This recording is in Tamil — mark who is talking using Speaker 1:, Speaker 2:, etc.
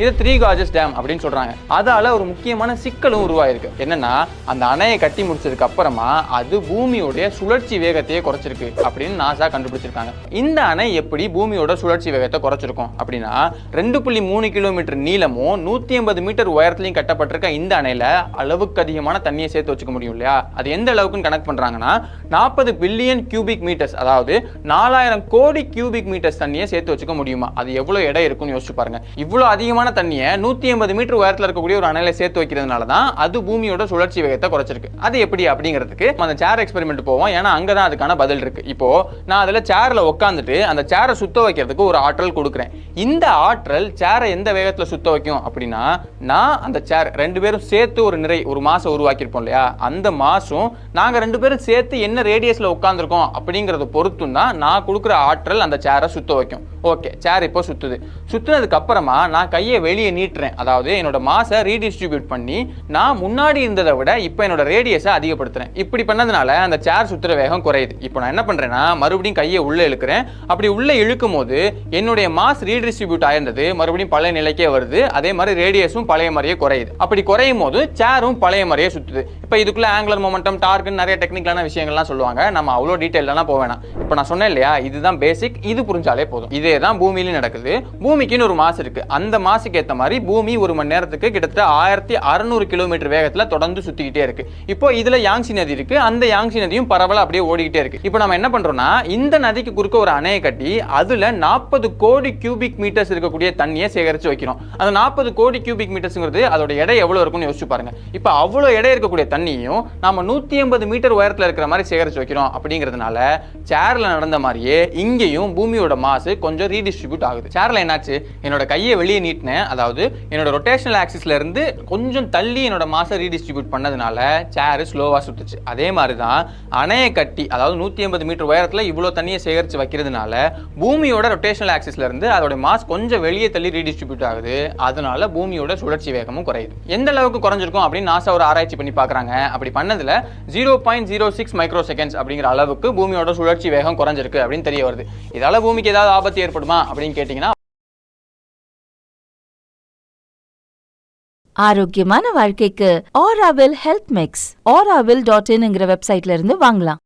Speaker 1: இதை த்ரீ கார்ஜஸ் டேம் அப்படின்னு சொல்றாங்க. அதால ஒரு முக்கியமான சிக்கலும் உருவாயிருக்கு. என்னன்னா அந்த அணையை கட்டி முடிச்சதுக்கு அப்புறமா அது பூமியோட சுழற்சி வேகத்தையே குறைச்சிருக்கு அப்படின்னு நாசா கண்டுபிடிச்சிருக்காங்க. இந்த அணை எப்படி பூமியோட சுழற்சி வேகத்தை குறைச்சிருக்கும் அப்படின்னா 2.3 கிலோமீட்டர் நீளமும் 150 மீட்டர் உயரத்திலையும் கட்டப்பட்டிருக்க இந்த அணையில அளவுக்கு அதிகமான தண்ணியை சேர்த்து வச்சுக்க முடியும் இல்லையா? அது எந்த அளவுக்கு கனெக்ட் பண்றாங்கன்னா 40 பில்லியன் கியூபிக் மீட்டர்ஸ், அதாவது 4000 கோடி கியூபிக் மீட்டர்ஸ் தண்ணியை சேர்த்து வச்சுக்க முடியுமா? அது எவ்வளவு எடை இருக்கும்னு யோசிச்சு பாருங்க. இவ்வளவு அதிகமான தண்ணியை 150 மீட்டர் உயரத்தில் இருக்கக்கூடிய ஒரு அணையில சேர்த்து வைக்கிறதுனால தான் அது பூமியோட சுழற்சி வேகத்தை குறைச்சிருக்கு. அது எப்படி அப்படிங்கிறதுக்கு அந்த சேர் எக்ஸ்பெரிமெண்ட் போவோம். ஏன்னா அங்கதான் அதுக்கான பதில் இருக்கு. இப்போ நான் அதுல சேர்ல உட்காந்துட்டு அந்த சேரை சுத்த வைக்கிறதுக்கு ஒரு ஆற்றல் கொடுக்குறேன். இந்த ஆற்றல் சேரை எந்த வேகத்துல சுத்த வைக்கும் அப்படின்னா, நான் அந்த சேர் ரெண்டு பேரும் சேர்த்து ஒரு நிறை ஒரு மாசம் உருவாக்கியிருப்போம் இல்லையா? அந்த மாசம் நாங்க ரெண்டு பேரும் சேர்த்து என்ன ரேடியஸ்ல உட்கார்ந்துருக்கோம் அப்படிங்கறத பொறுத்தும் தான் நான் கொடுக்குற ஆற்றல் அந்த சேரை சுத்த வைக்கும். ஓகே, சேர் இப்போ சுத்துது. சுத்துனதுக்கு அப்புறமா நான் கையை வெளியே நீட்டுறேன். அதாவது என்னோட மாஸை ரீடிஸ்ட்ரிபியூட் பண்ணி நான் முன்னாடி இருந்ததை விட இப்போ என்னோட ரேடியஸை அதிகப்படுத்துறேன். இப்படி பண்ணதுனால அந்த சேர் சுத்துற வேகம் குறையுது. இப்போ நான் என்ன பண்றேன்னா மறுபடியும் கையை உள்ள இழுக்கிறேன். அப்படி உள்ள இழுக்கும் போது என்னுடைய மாஸ் ரீடிஸ்ட்ரிபியூட் ஆயிருந்தது மறுபடியும் பழைய நிலைக்கே வருது. அதே மாதிரி ரேடியஸும் பழைய மாதிரியே குறையுது. அப்படி குறையும் போது சேரும் பழைய மாதிரியே சுத்துது. இப்போ இதுக்குள்ள ஆங்குலர் மொமெண்டம், டார்க், நிறைய டெக்னிக்கலான விஷயங்கள்லாம் சொல்லுவாங்க. நம்ம அவ்வளோ டீட்டெயிலாம் போக வேணாம். இப்போ நான் சொன்னேன் இல்லையா, இதுதான் பேசிக். இது புரிஞ்சாலே போதும். இதே தான் பூமியிலும் நடக்குது. பூமிக்குன்னு ஒரு மாஸ் இருக்கு. அந்த மாசுக்கு ஏற்ற மாதிரி பூமி ஒரு மணி நேரத்துக்கு கிட்டத்தட்ட 1600 கிலோமீட்டர் வேகத்துல தொடர்ந்து சுத்திக்கிட்டே இருக்கு. இப்போ இதுல யாங்சி நதி இருக்கு. அந்த யாங்சி நதியும் பரவலா அப்படியே ஓடிக்கிட்டே இருக்கு. இப்போ நம்ம என்ன பண்றோம்னா இந்த நதிக்கு குறுக்க ஒரு அணையை கட்டி அதுல 40 கோடி கியூபிக் மீட்டர்ஸ் இருக்கக்கூடிய தண்ணியை சேகரிச்சு வைக்கிறோம். அந்த 40 கோடி கியூபிக் மீட்டர்ஸ்ங்கிறது அதோட எடை எவ்வளவு இருக்கும்னு யோசிச்சு பாருங்க. இப்போ அவ்வளவு எடை இருக்கக்கூடிய தண்ணியும் நாம 150 மீட்டர் உயரத்துல இருக்கிற மாதிரி சேகரிச்சு வைக்கிறோம். அப்படிங்கிறதுனால சேர்ல நடந்த மாதிரியே இங்கேயும் பூமியோட மாசு கொஞ்சம் ரீடிஸ்ட்ரிபியூட் ஆகுது. சேர்ல என்னாச்சு, என்னோட கையை வெளியே நீட்டினேன். அதாவது என்னோட ரொட்டேஷனல் ஆக்சிஸ்ல இருந்து கொஞ்சம் தள்ளி என்னோட மாசை ரீடிஸ்ட்ரிபியூட் பண்ணதுனால சேர் ஸ்லோவா சுத்துச்சு. அதே மாதிரி தான் அணையை கட்டி அதாவது 150 மீட்டர் உயரத்துல இவ்வளவு தண்ணியை சேகரிச்சு வைக்கிறதுனால பூமியோட ரொட்டேஷனல் ஆக்சிஸ்ல இருந்து அதோட மாஸ் கொஞ்சம் வெளியே தள்ளி ரீடிஸ்ட்ரிபியூட் ஆகுது. அதனால பூமியோட சுழற்சி வேகமும் குறையுது. எந்த அளவுக்கு குறைஞ்சிருக்கும் அப்படின்னு நாசா ஒரு ஆராய்ச்சி பண்ணி பார்க்கறாங்க. அப்படி பண்ணதுல 0.06 மைக்ரோ செகண்ட்ஸ் அப்படிங்கிற அளவுக்கு பூமியோட சுழற்சி வேகம் குறைஞ்சிருக்கு அப்படின்னு தெரிய வருது. இதால பூமிக்கு ஏதாவது ஆபத்து ஏற்படுமா அப்படின்னு கேட்டீங்கன்னா,
Speaker 2: ஆரோக்கியமான வாழ்க்கைக்கு ஆராவில் ஹெல்த் மிக்ஸ் auravil.in வெப்சைட்ல இருந்து வாங்கலாம்.